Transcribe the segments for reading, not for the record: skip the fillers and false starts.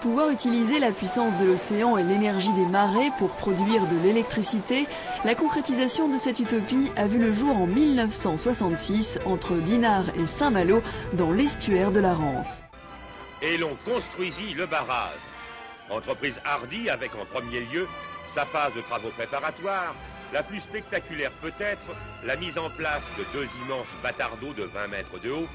Pouvoir utiliser la puissance de l'océan et l'énergie des marées pour produire de l'électricité, la concrétisation de cette utopie a vu le jour en 1966 entre Dinard et Saint-Malo dans l'estuaire de la Rance. Et l'on construisit le barrage. Entreprise hardie avec en premier lieu sa phase de travaux préparatoires, la plus spectaculaire peut-être, la mise en place de deux immenses bâtards d'eau de 20 mètres de haut,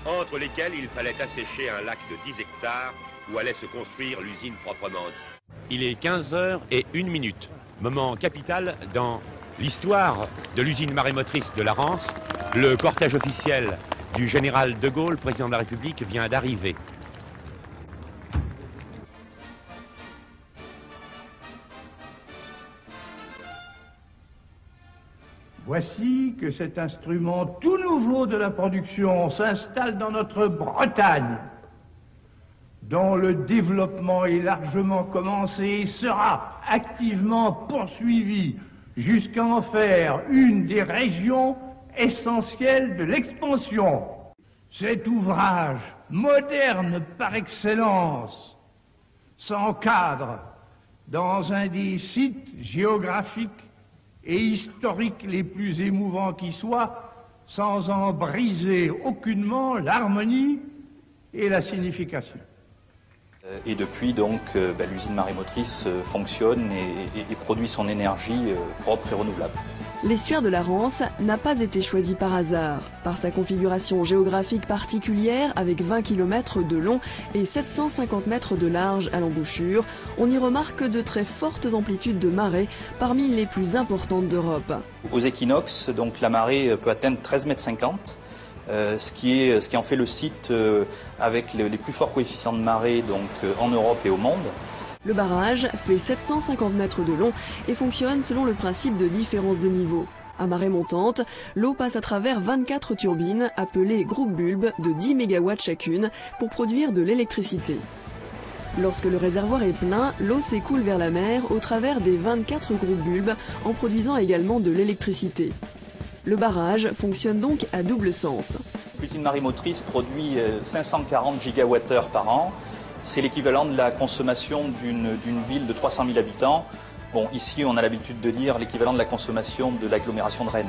entre lesquels il fallait assécher un lac de 10 hectares où allait se construire l'usine proprement dite. Il est 15h01, moment capital dans l'histoire de l'usine marémotrice de la Rance. Le cortège officiel du général de Gaulle, président de la République, vient d'arriver. Voici que cet instrument tout nouveau de la production s'installe dans notre Bretagne, dont le développement est largement commencé et sera activement poursuivi jusqu'à en faire une des régions essentielles de l'expansion. Cet ouvrage, moderne par excellence, s'encadre dans un des sites géographiques et historiques les plus émouvants qui soient, sans en briser aucunement l'harmonie et la signification. Et depuis, donc, l'usine marémotrice fonctionne et produit son énergie propre et renouvelable. L'estuaire de la Rance n'a pas été choisi par hasard. Par sa configuration géographique particulière, avec 20 km de long et 750 mètres de large à l'embouchure, on y remarque de très fortes amplitudes de marée, parmi les plus importantes d'Europe. Aux équinoxes, donc, la marée peut atteindre 13,50 m. Ce qui en fait le site avec les plus forts coefficients de marée donc, en Europe et au monde. Le barrage fait 750 mètres de long et fonctionne selon le principe de différence de niveau. À marée montante, l'eau passe à travers 24 turbines appelées groupes bulbes de 10 MW chacune pour produire de l'électricité. Lorsque le réservoir est plein, l'eau s'écoule vers la mer au travers des 24 groupes bulbes en produisant également de l'électricité. Le barrage fonctionne donc à double sens. L'usine marémotrice produit 540 gigawattheures par an. C'est l'équivalent de la consommation d'une ville de 300 000 habitants. Bon, ici, on a l'habitude de dire l'équivalent de la consommation de l'agglomération de Rennes.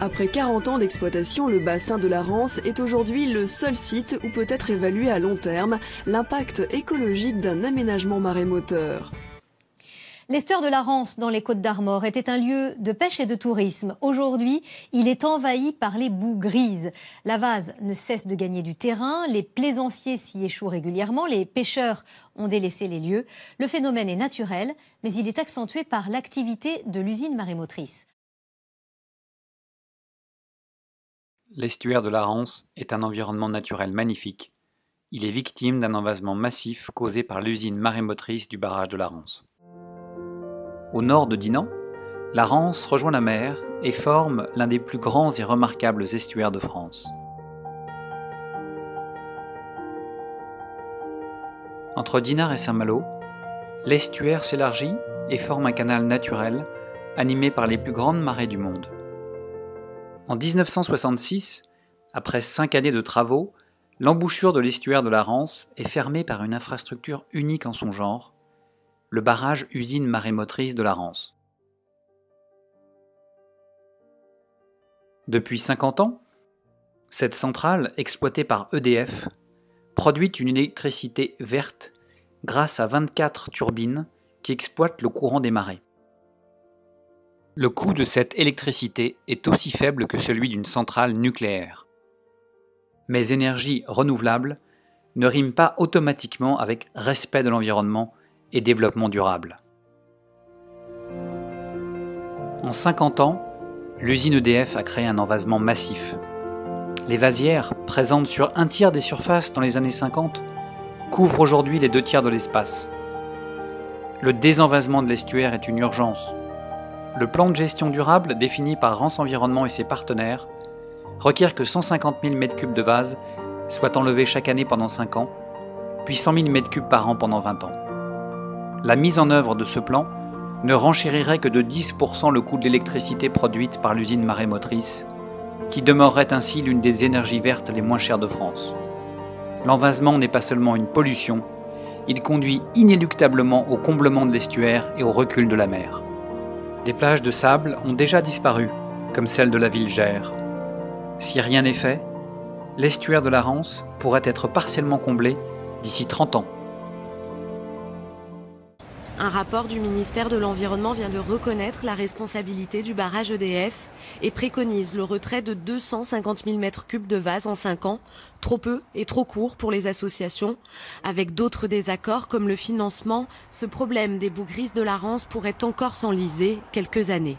Après 40 ans d'exploitation, le bassin de la Rance est aujourd'hui le seul site où peut être évalué à long terme l'impact écologique d'un aménagement marémoteur. L'estuaire de la Rance dans les Côtes-d'Armor était un lieu de pêche et de tourisme. Aujourd'hui, il est envahi par les boues grises. La vase ne cesse de gagner du terrain, les plaisanciers s'y échouent régulièrement, les pêcheurs ont délaissé les lieux. Le phénomène est naturel, mais il est accentué par l'activité de l'usine marémotrice. L'estuaire de la Rance est un environnement naturel magnifique. Il est victime d'un envasement massif causé par l'usine marémotrice du barrage de la Rance. Au nord de Dinan, la Rance rejoint la mer et forme l'un des plus grands et remarquables estuaires de France. Entre Dinard et Saint-Malo, l'estuaire s'élargit et forme un canal naturel animé par les plus grandes marées du monde. En 1966, après 5 années de travaux, l'embouchure de l'estuaire de la Rance est fermée par une infrastructure unique en son genre, le barrage usine marémotrice de la Rance. Depuis 50 ans, cette centrale, exploitée par EDF, produit une électricité verte grâce à 24 turbines qui exploitent le courant des marées. Le coût de cette électricité est aussi faible que celui d'une centrale nucléaire. Mais énergie renouvelable ne rime pas automatiquement avec respect de l'environnement et développement durable. En 50 ans, l'usine EDF a créé un envasement massif. Les vasières, présentes sur un tiers des surfaces dans les années 50, couvrent aujourd'hui les 2 tiers de l'espace. Le désenvasement de l'estuaire est une urgence. Le plan de gestion durable défini par Rance Environnement et ses partenaires requiert que 150 000 m3 de vase soient enlevés chaque année pendant 5 ans, puis 100 000 m3 par an pendant 20 ans. La mise en œuvre de ce plan ne renchérirait que de 10% le coût de l'électricité produite par l'usine marémotrice, qui demeurerait ainsi l'une des énergies vertes les moins chères de France. l'envasement n'est pas seulement une pollution, il conduit inéluctablement au comblement de l'estuaire et au recul de la mer. Des plages de sable ont déjà disparu, comme celle de la ville Gers. Si rien n'est fait, l'estuaire de la Rance pourrait être partiellement comblé d'ici 30 ans. Un rapport du ministère de l'Environnement vient de reconnaître la responsabilité du barrage EDF et préconise le retrait de 250 000 m3 de vase en 5 ans, trop peu et trop court pour les associations. Avec d'autres désaccords comme le financement, ce problème des boues grises de la Rance pourrait encore s'enliser quelques années.